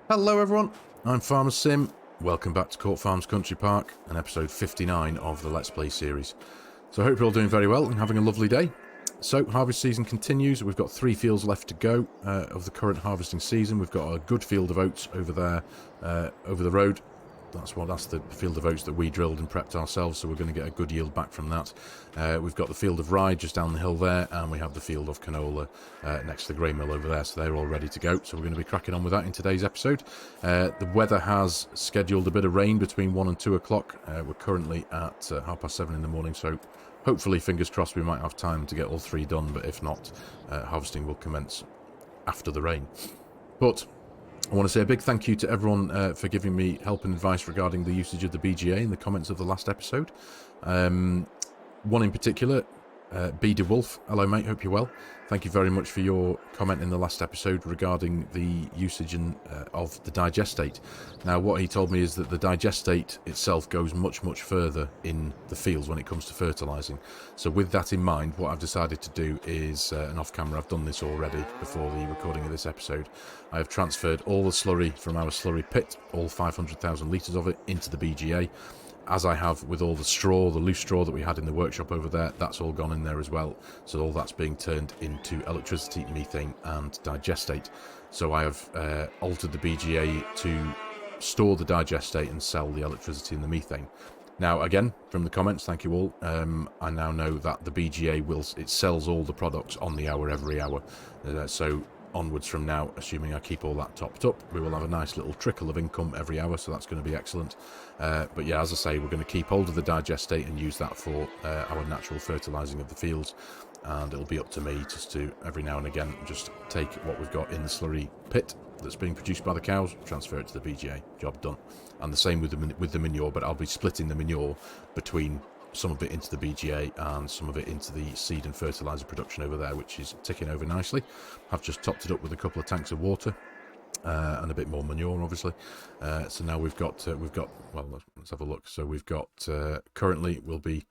Hello everyone, I'm FARMERSIM. Welcome back to Court Farms Country Park and episode 59 of the Let's Play series. So I hope you're all doing very well and having a lovely day. So harvest season continues. We've got 3 fields left to go of the current harvesting season. We've got a good field of oats over there, over the road. That's the field of oats that we drilled and prepped ourselves, so we're going to get a good yield back from that. We've got the field of rye just down the hill there, and we have the field of canola next to the grain mill over there, so they're all ready to go. So we're going to be cracking on with that in today's episode. The weather has scheduled a bit of rain between 1 and 2 o'clock. We're currently at 7:30 in the morning, so hopefully, fingers crossed, we might have time to get all 3 done, but if not, harvesting will commence after the rain. But I want to say a big thank you to everyone for giving me help and advice regarding the usage of the BGA in the comments of the last episode. One in particular, B. DeWolf. Hello mate, hope you're well. Thank you very much for your comment in the last episode regarding the usage of the digestate. Now what he told me is that the digestate itself goes much further in the fields when it comes to fertilising. So with that in mind, what I've decided to do is, and off camera I've done this already before the recording of this episode, I have transferred all the slurry from our slurry pit, all 500,000 litres of it, into the BGA. As I have with all the straw, the loose straw that we had in the workshop over there, that's all gone in there as well. So all that's being turned into electricity, methane and digestate. So I have altered the BGA to store the digestate and sell the electricity and the methane. Now again, from the comments, thank you all, I now know that the BGA it sells all the products on the hour every hour. So onwards from now, assuming I keep all that topped up, we will have a nice little trickle of income every hour, so that's going to be excellent. But yeah, as I say, we're going to keep hold of the digestate and use that for our natural fertilising of the fields, and it'll be up to me just to, every now and again, just take what we've got in the slurry pit that's being produced by the cows, transfer it to the BGA, job done. And the same with the manure, but I'll be splitting the manure between some of it into the BGA and some of it into the seed and fertiliser production over there, which is ticking over nicely. I've just topped it up with a couple of tanks of water and a bit more manure, obviously. So now we've got well, let's have a look. So we've got currently we've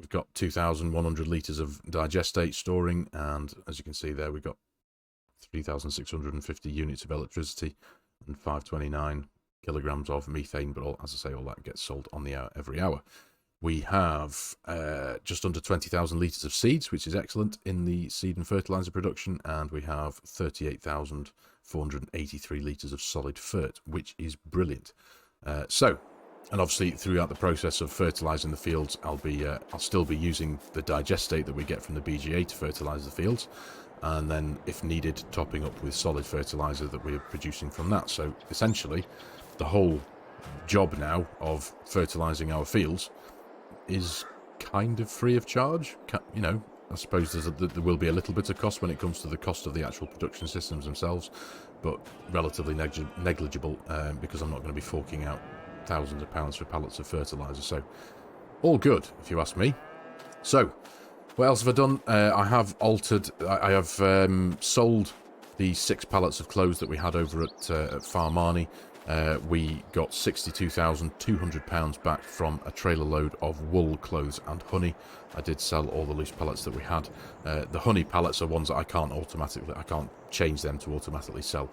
got 2,100 litres of digestate storing, and as you can see there, we've got 3,650 units of electricity and 529 kilograms of methane, but as I say, all that gets sold on the hour every hour. We have just under 20,000 litres of seeds, which is excellent in the seed and fertiliser production, and we have 38,483 litres of solid fert, which is brilliant. And obviously throughout the process of fertilising the fields, I'll still be using the digestate that we get from the BGA to fertilise the fields, and then if needed, topping up with solid fertiliser that we're producing from that. So essentially, the whole job now of fertilising our fields is kind of free of charge. You know, I suppose there will be a little bit of cost when it comes to the cost of the actual production systems themselves, but relatively negligible because I'm not going to be forking out thousands of pounds for pallets of fertiliser. So all good, if you ask me. So what else have I done? I have sold the 6 pallets of clothes that we had over at Farm Arnie. We got £62,200 back from a trailer load of wool, clothes and honey. I did sell all the loose pallets that we had. The honey pallets are ones that I can't change them to automatically sell.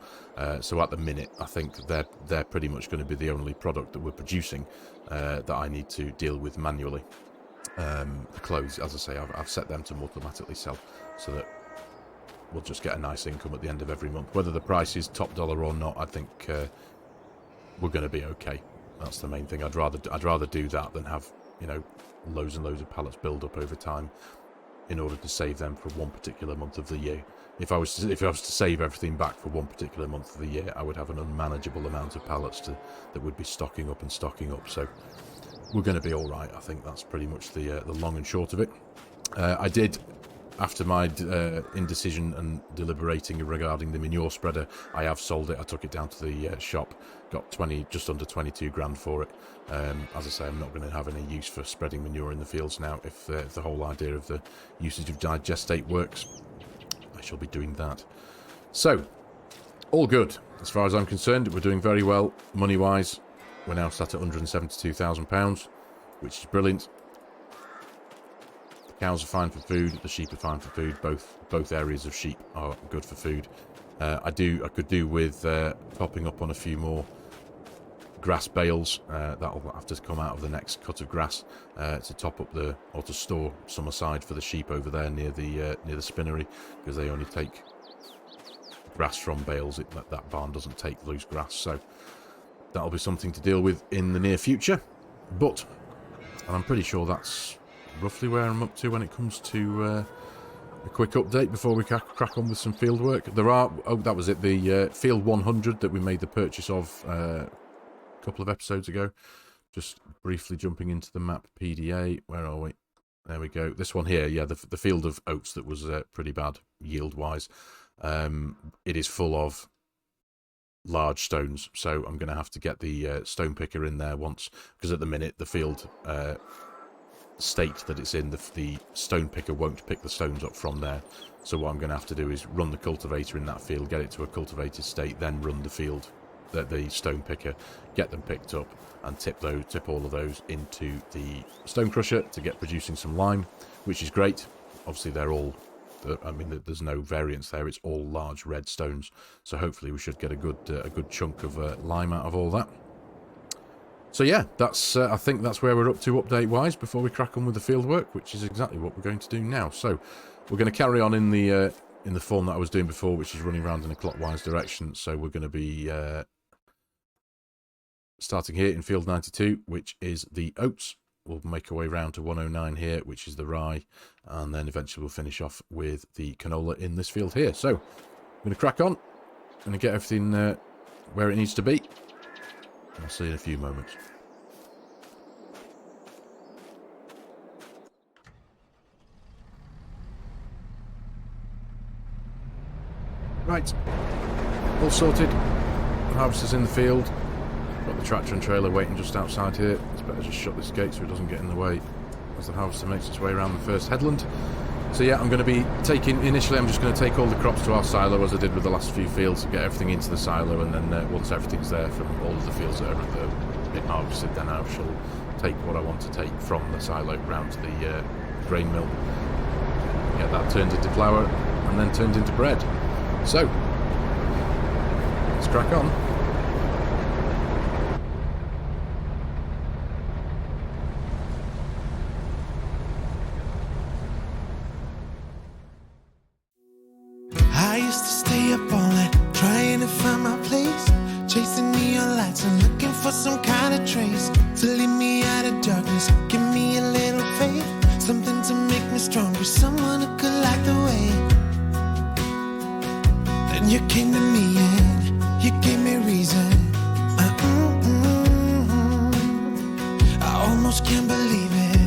So at the minute, I think they're pretty much going to be the only product that we're producing that I need to deal with manually. The clothes, as I say, I've set them to automatically sell, so that we'll just get a nice income at the end of every month. Whether the price is top dollar or not, I think we're going to be okay. That's the main thing. I'd rather do that than have, you know, loads and loads of pallets build up over time in order to save them for one particular month of the year. If I was to save everything back for one particular month of the year, I would have an unmanageable amount of pallets that would be stocking up. So we're going to be all right. I think that's pretty much the long and short of it. I did, after my indecision and deliberating regarding the manure spreader, I have sold it. I took it down to the shop, got just under 22 grand for it. As I say, I'm not going to have any use for spreading manure in the fields now. If the whole idea of the usage of digestate works, I shall be doing that. So, all good. As far as I'm concerned, we're doing very well money-wise. We're now sat at £172,000, which is brilliant. The cows are fine for food, the sheep are fine for food. Both areas of sheep are good for food. I could do with topping up on a few more grass bales. That'll have to come out of the next cut of grass to top up or to store some aside for the sheep over there near the spinnery, because they only take grass from bales. That barn doesn't take loose grass, so that'll be something to deal with in the near future. But I'm pretty sure that's roughly where I'm up to when it comes to a quick update before we crack on with some field work. That was it, the field 100 that we made the purchase of a couple of episodes ago. Just briefly jumping into the map PDA. Where are we? There we go. This one here, yeah, the field of oats that was pretty bad yield-wise. It is full of large stones, so I'm going to have to get the stone picker in there once, because at the minute the field state that it's in, the stone picker won't pick the stones up from there. So what I'm going to have to do is run the cultivator in that field, get it to a cultivated state, then run the field, the stone picker, get them picked up, and tip all of those into the stone crusher to get producing some lime, which is great. Obviously they're all, I mean, there's no variance there, it's all large red stones, so hopefully we should get a good chunk of lime out of all that. So yeah, that's I think that's where we're up to update wise before we crack on with the field work, which is exactly what we're going to do now. So we're going to carry on in the form that I was doing before, which is running around in a clockwise direction. So we're going to be starting here in field 92, which is the oats. We'll make our way round to 109 here, which is the rye, and then eventually we'll finish off with the canola in this field here. So I'm going to crack on, going to get everything where it needs to be. I'll see you in a few moments. Right, all sorted. The harvester's in the field. Got the tractor and trailer waiting just outside here. It's better just shut this gate so it doesn't get in the way as the harvester makes its way around the first headland. So yeah, I'm going to be initially I'm just going to take all the crops to our silo, as I did with the last few fields, get everything into the silo, and then once everything's there from all of the fields that are been harvested, then I shall take what I want to take from the silo round to the grain mill, get that turned into flour and then turned into bread. So let's crack on. I used to stay up all night trying to find my place, chasing neon lights and looking for some kind of trace to lead me out of darkness, give me a little faith, something to make me stronger, someone who could light the way. Then you came to me and you gave me reason. I almost can't believe it.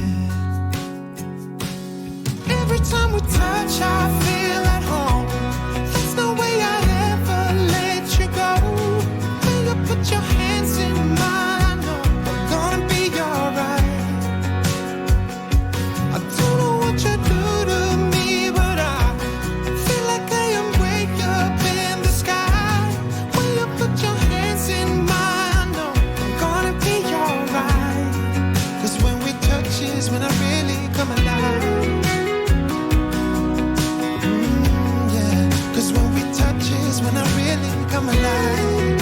Every time we touch, I feel at home. There's no way I'd ever let you go. When you put your hands in mine, I know we're gonna be alright. I don't know what you do to me, but I feel like I am way up in the sky. When you put your hands in mine, I know we're gonna be alright. 'Cause when we touch is when I really come alive. When I really come alive.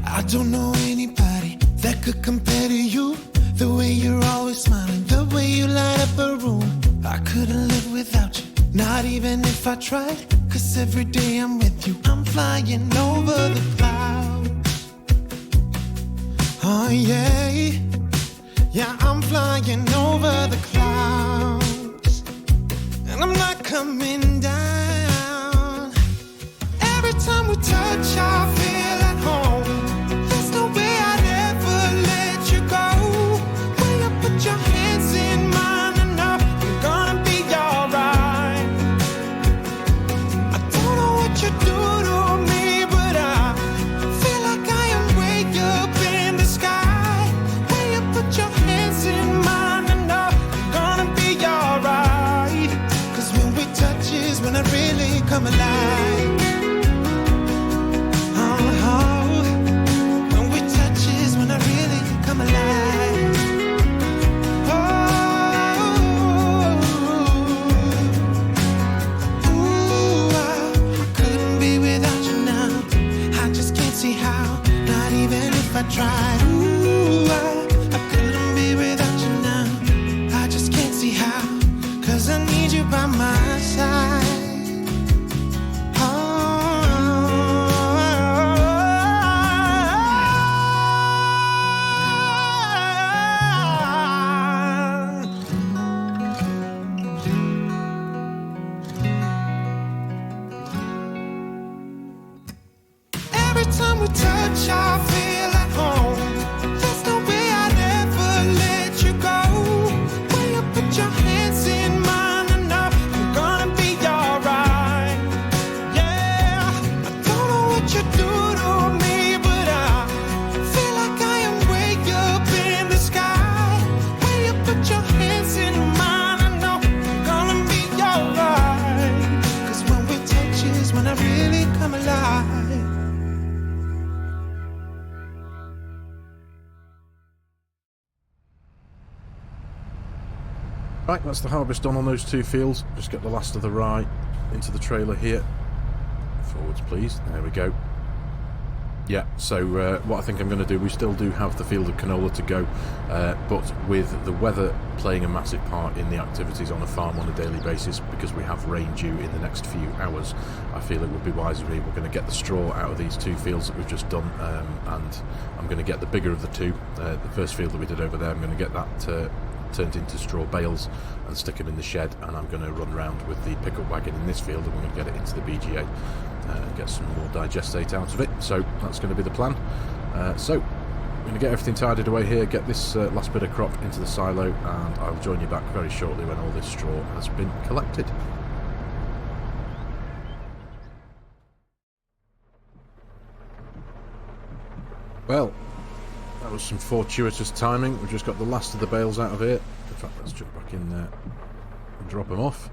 I don't know anybody that could compare to you. The way you're always smiling, the way you light up a room. I couldn't live without you, not even if I tried. 'Cause every day I'm with you, I'm flying over the clouds. Oh yeah, yeah, I'm flying over the clouds. And I'm not coming down. Every time we touch, I feel at home. There's no way I'd ever let you go. When you put your hands in mine, I know you're gonna be alright. I don't know what you do to me, but I feel like I am way up in the sky. When you put your hands in mine, I know you're gonna be alright. Touches when I really come alive. Oh, when we touch is when I really come alive. Oh, touch, I feel at home. There's no way I'd ever let you go. When you put your hands in mine, I know I'm gonna be alright. Yeah, I don't know what you do to me, but I feel like I am way up in the sky. When you put your hands in mine, I know I'm gonna be alright. 'Cause when we touch is when I really come alive. Right, that's the harvest done on those 2 fields. Just get the last of the rye into the trailer here. Forwards, please. There we go. Yeah, so what I think I'm going to do, we still do have the field of canola to go, but with the weather playing a massive part in the activities on a farm on a daily basis, because we have rain due in the next few hours, I feel it would be wiser if we're going to get the straw out of these 2 fields that we've just done, and I'm going to get the bigger of the 2. The first field that we did over there, I'm going to get that turned into straw bales and stick them in the shed, and I'm going to run around with the pickup wagon in this field and we're going to get it into the BGA and get some more digestate out of it. So that's going to be the plan. So I'm going to get everything tidied away here, get this last bit of crop into the silo, and I'll join you back very shortly when all this straw has been collected. Well, that was some fortuitous timing. We've just got the last of the bales out of here. In fact, let's jump back in there and drop them off.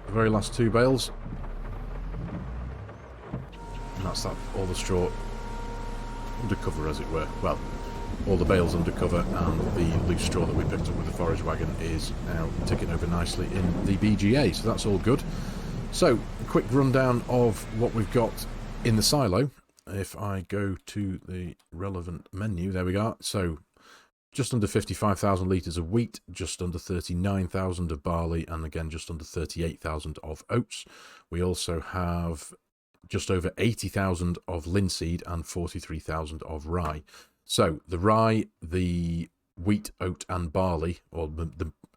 The very last 2 bales. And that's that, all the straw undercover, as it were. Well, all the bales undercover, and the loose straw that we picked up with the forage wagon is now ticking over nicely in the BGA, so that's all good. So, a quick rundown of what we've got in the silo. If I go to the relevant menu, there we are. So just under 55,000 litres of wheat, just under 39,000 of barley, and again just under 38,000 of oats. We also have just over 80,000 of linseed and 43,000 of rye. So the rye, the wheat, oat and barley, or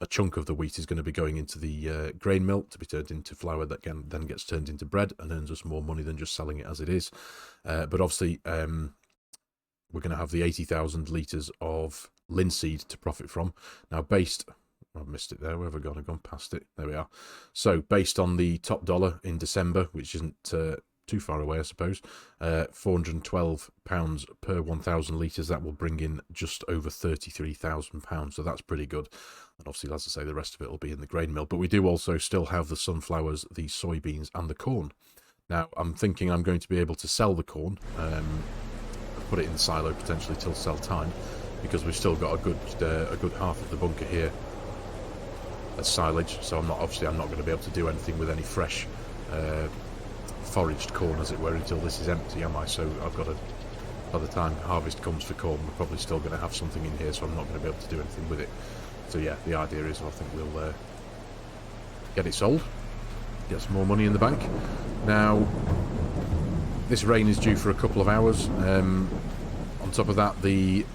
a chunk of the wheat, is going to be going into the grain mill to be turned into flour that then gets turned into bread and earns us more money than just selling it as it is. But obviously we're going to have the 80,000 litres of linseed to profit from. Now based, I've missed it there, where have I gone? I've gone past it. There we are. So based on the top dollar in December, which isn't too far away, I suppose, £412 per 1,000 litres, that will bring in just over £33,000, so that's pretty good. And obviously, as I say, the rest of it will be in the grain mill, but we do also still have the sunflowers, the soybeans and the corn. Now I'm thinking I'm going to be able to sell the corn, put it in the silo potentially till sell time, because we've still got a good half of the bunker here as silage, so I'm not going to be able to do anything with any fresh foraged corn, as it were, until this is empty, am I? So I've got to, by the time harvest comes for corn, we're probably still going to have something in here, so I'm not going to be able to do anything with it. So yeah, the idea is I think we'll get it sold, get some more money in the bank. Now this rain is due for a couple of hours. On top of that, the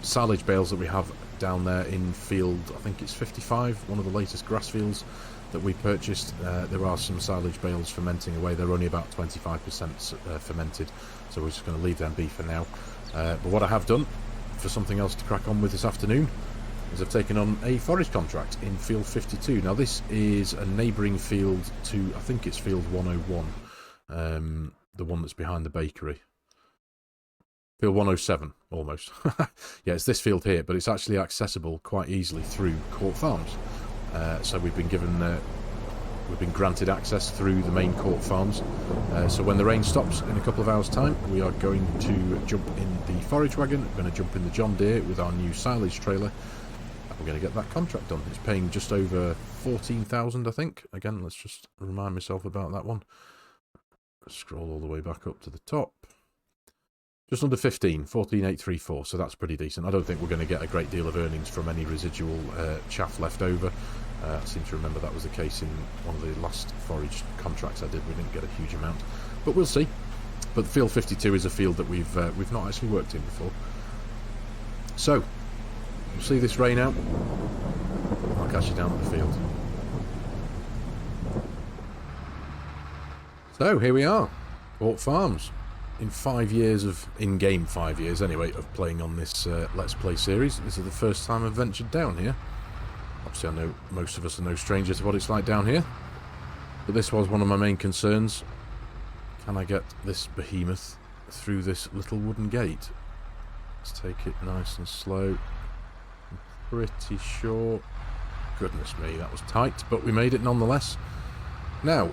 silage bales that we have down there in field, I think it's 55, one of the latest grass fields that we purchased, there are some silage bales fermenting away. They're only about 25% fermented, so we're just going to leave them be for now. But what I have done for something else to crack on with this afternoon is I've taken on a forage contract in field 52. Now this is a neighbouring field to, I think it's field 101, the one that's behind the bakery. Field 107, almost. Yeah, it's this field here, but it's actually accessible quite easily through Court Farms. So we've been granted access through the main Court Farms. So when the rain stops in a couple of hours' time, we are going to jump in the forage wagon. We're going to jump in the John Deere with our new silage trailer. And we're going to get that contract done. It's paying just over 14,000, I think. Again, let's just remind myself about that one. Scroll all the way back up to the top. Just under 14,834, so that's pretty decent. I don't think we're going to get a great deal of earnings from any residual chaff left over. I seem to remember that was the case in one of the last forage contracts I did. We didn't get a huge amount, but we'll see. But field 52 is a field that we've not actually worked in before. So we'll see this rain out. I'll catch you down at the field. So here we are, Court Farms. in 5 years of, in-game 5 years anyway, of playing on this Let's Play series, this is the first time I've ventured down here. Obviously I know most of us are no stranger to what it's like down here, but this was one of my main concerns. Can I get this behemoth through this little wooden gate? Let's take it nice and slow. I'm pretty sure... Goodness me, that was tight, but we made it nonetheless. Now,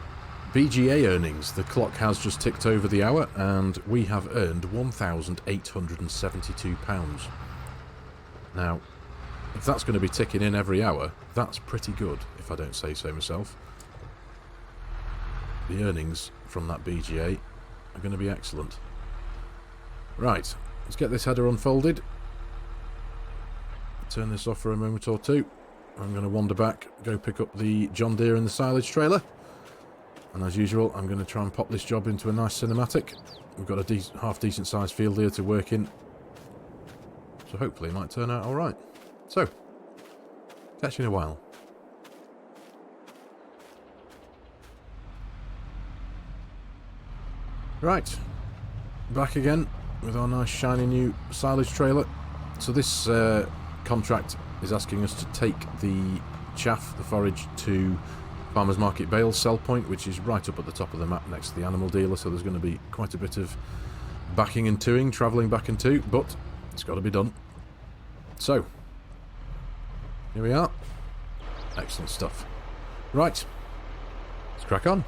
BGA earnings. The clock has just ticked over the hour, and we have earned £1,872. Now, if that's going to be ticking in every hour, that's pretty good, if I don't say so myself. The earnings from that BGA are going to be excellent. Right, let's get this header unfolded. Turn this off for a moment or two. I'm going to wander back, go pick up the John Deere and the silage trailer. And as usual, I'm going to try and pop this job into a nice cinematic. We've got a half-decent sized field here to work in. So hopefully it might turn out alright. So, catch you in a while. Right, back again with our nice shiny new silage trailer. So this contract is asking us to take the chaff, the forage, to Farmers Market Bales sell point, which is right up at the top of the map next to the animal dealer, so there's going to be quite a bit of backing and toing, travelling back and to, but it's got to be done. So, here we are. Excellent stuff. Right, let's crack on.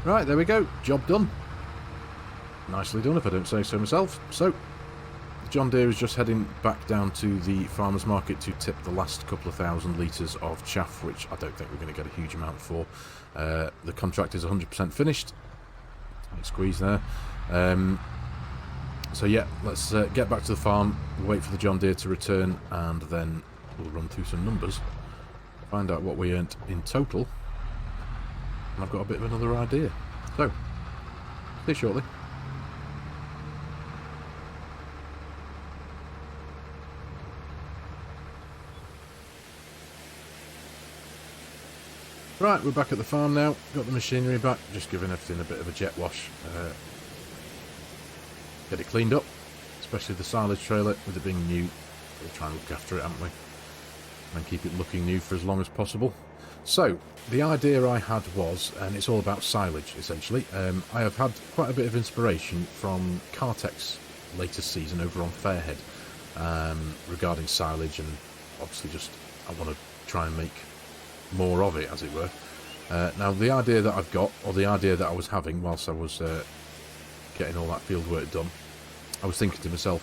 Right, there we go. Job done. Nicely done, if I don't say so myself. So, John Deere is just heading back down to the farmer's market to tip the last couple of thousand litres of chaff, which I don't think we're going to get a huge amount for. The contract is 100% finished. Tight squeeze there. So yeah, let's get back to the farm, wait for the John Deere to return, and then we'll run through some numbers, find out what we earned in total. And I've got a bit of another idea. So, see you shortly. Right, we're back at the farm now. Got the machinery back, just giving everything a bit of a jet wash. Get it cleaned up, especially the silage trailer, with it being new. We'll try and look after it, haven't we? And keep it looking new for as long as possible. So, the idea I had was, and it's all about silage, essentially. I have had quite a bit of inspiration from Cartech's latest season over on Fairhead, regarding silage, and obviously just, I want to try and make more of it, as it were. Now, the idea that I've got, or the idea that I was having whilst I was getting all that field work done, I was thinking to myself,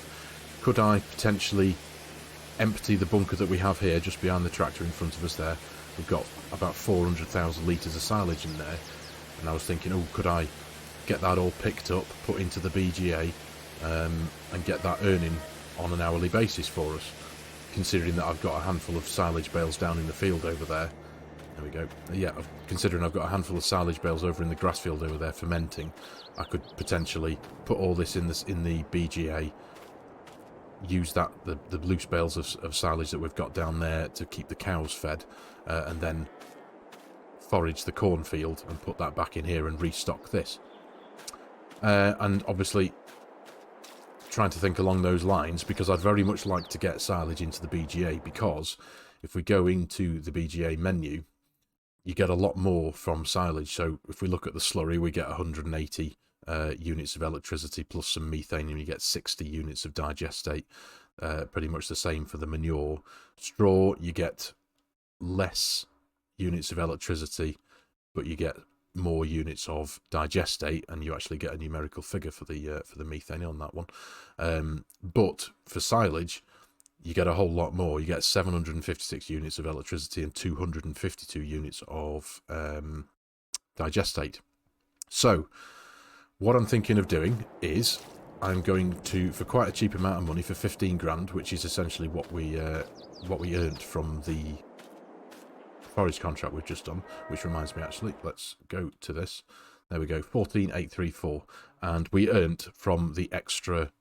could I potentially empty the bunker that we have here just behind the tractor in front of us there? We've got about 400,000 litres of silage in there, and I was thinking, oh, could I get that all picked up, put into the BGA, and get that earning on an hourly basis for us, considering that I've got a handful of silage bales down in the field over there. There we go. Yeah, considering I've got a handful of silage bales over in the grass field over there fermenting, I could potentially put all this in the BGA, use that the loose bales of silage that we've got down there to keep the cows fed, and then forage the cornfield and put that back in here and restock this. And obviously trying to think along those lines, because I'd very much like to get silage into the BGA, because if we go into the BGA menu, you get a lot more from silage. So if we look at the slurry, we get 180 units of electricity plus some methane, and you get 60 units of digestate. Pretty much the same for the manure. Straw, you get less units of electricity, but you get more units of digestate, and you actually get a numerical figure for the methane on that one. But for silage, you get a whole lot more. You get 756 units of electricity and 252 units of digestate. So what I'm thinking of doing is I'm going to, for quite a cheap amount of money, for 15 grand, which is essentially what we earned from the forage contract we've just done, which reminds me, actually, let's go to this. There we go, 14,834, and we earned from the extra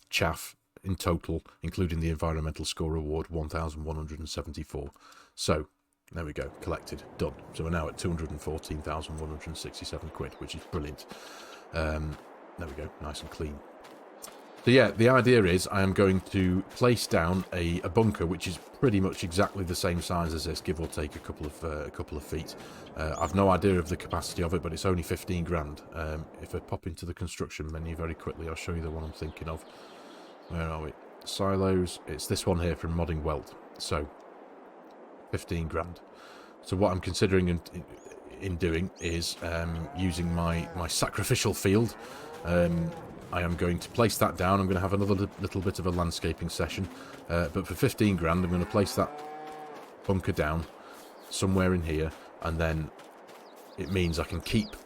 chaff in total, including the environmental score award, 1,174. So there we go, collected, done. So we're now at 214,167 quid, which is brilliant. There we go, nice and clean. So yeah, the idea is I am going to place down a bunker which is pretty much exactly the same size as this, give or take a couple of feet. I've no idea of the capacity of it, but it's only 15 grand. If I pop into the construction menu very quickly, I'll show you the one I'm thinking of. Where are we? Silos. It's this one here from Modding Welt. So 15 grand. So what I'm considering in doing is using my sacrificial field. I am going to place that down. I'm going to have another little bit of a landscaping session. But for 15 grand, I'm going to place that bunker down somewhere in here. And then it means I can keep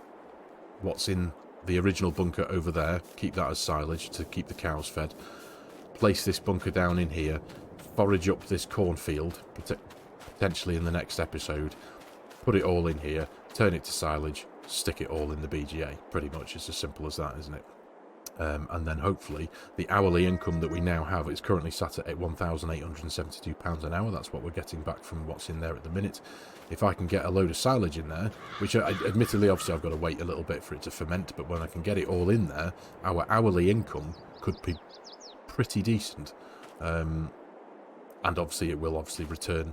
what's in the original bunker over there. Keep that as silage to keep the cows fed. Place this bunker down in here. Forage up this cornfield, potentially in the next episode. Put it all in here. Turn it to silage. Stick it all in the BGA. Pretty much. It's as simple as that, isn't it? And then hopefully the hourly income that we now have is currently sat at £1,872 an hour. That's what we're getting back from what's in there at the minute. If I can get a load of silage in there, which admittedly obviously I've got to wait a little bit for it to ferment, but when I can get it all in there, our hourly income could be pretty decent. And obviously it will return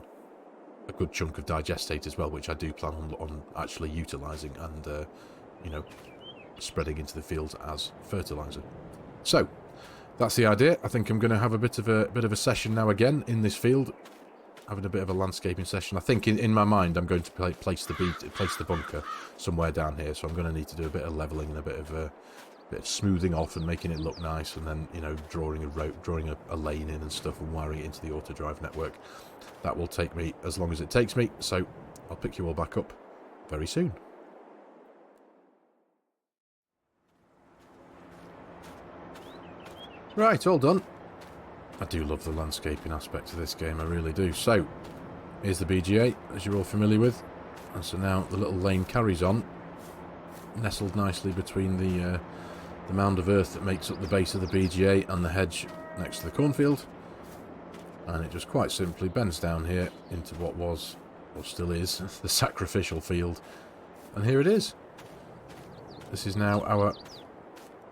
a good chunk of digestate as well, which I do plan on actually utilising and spreading into the fields as fertiliser. So that's the idea. I think I'm going to have a bit of a session now again in this field, having a bit of a landscaping session. I think in my mind I'm going to place the bunker somewhere down here, so I'm going to need to do a bit of levelling and a bit of smoothing off and making it look nice, and then drawing a lane in and stuff and wiring it into the auto drive network. That will take me as long as it takes me, so I'll pick you all back up very soon. Right, all done. I do love the landscaping aspect of this game, I really do. So, here's the BGA, as you're all familiar with. And so now the little lane carries on nestled nicely between the mound of earth that makes up the base of the BGA and the hedge next to the cornfield. And it just quite simply bends down here into what was, or still is, the sacrificial field. And here it is. This is now our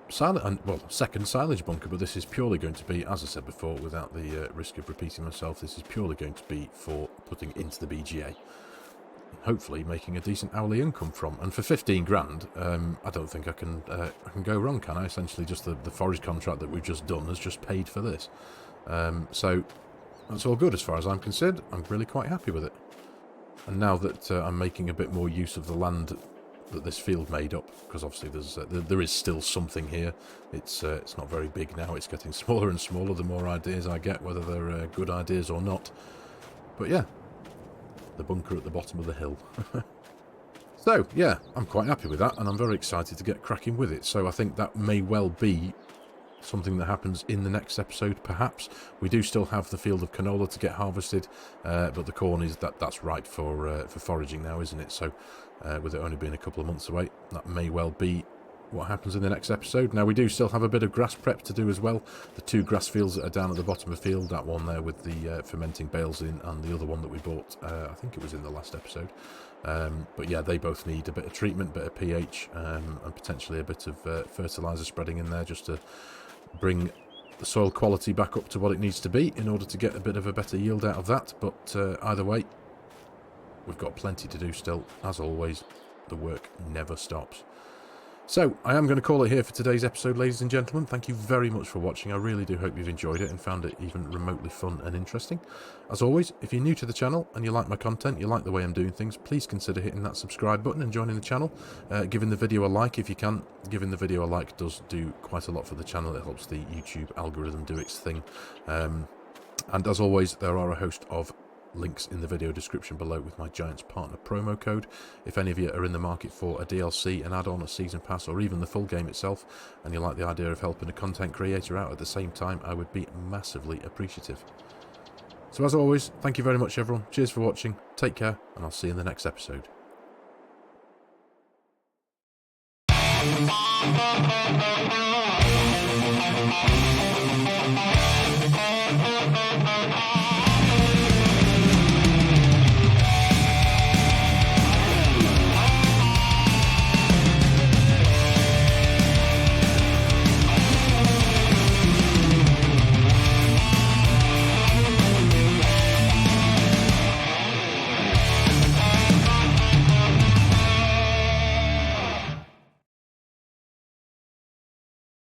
second silage bunker, but this is purely going to be, as I said before, without the risk of repeating myself, this is purely going to be for putting into the BGA. Hopefully making a decent hourly income from. And for 15 grand, I don't think I can go wrong, can I? Essentially just the forage contract that we've just done has just paid for this. So that's all good as far as I'm concerned. I'm really quite happy with it. And now that I'm making a bit more use of the land that this field made up, because obviously there is still something here. It's not very big now. It's getting smaller and smaller the more ideas I get, whether they're good ideas or not. But yeah, the bunker at the bottom of the hill. So yeah, I'm quite happy with that, and I'm very excited to get cracking with it. So I think that may well be something that happens in the next episode, perhaps. We do still have the field of canola to get harvested, but the corn is that's right for foraging now, isn't it? So with it only being a couple of months away, that may well be what happens in the next episode. Now we do still have a bit of grass prep to do as well. The 2 grass fields that are down at the bottom of the field, that one there with the fermenting bales in, and the other one that we bought, I think it was in the last episode. But yeah, they both need a bit of treatment, bit of pH, and potentially a bit of fertiliser spreading in there just to bring the soil quality back up to what it needs to be in order to get a bit of a better yield out of that. But either way, we've got plenty to do still. As always, the work never stops. So, I am going to call it here for today's episode, ladies and gentlemen. Thank you very much for watching. I really do hope you've enjoyed it and found it even remotely fun and interesting. As always, if you're new to the channel and you like my content, you like the way I'm doing things, please consider hitting that subscribe button and joining the channel. Giving the video a like if you can. Giving the video a like does do quite a lot for the channel. It helps the YouTube algorithm do its thing. And as always, there are a host of links in the video description below with my Giants Partner promo code. If any of you are in the market for a DLC, an add-on, a season pass, or even the full game itself, and you like the idea of helping a content creator out at the same time, I would be massively appreciative. So as always, thank you very much everyone, cheers for watching, take care, and I'll see you in the next episode.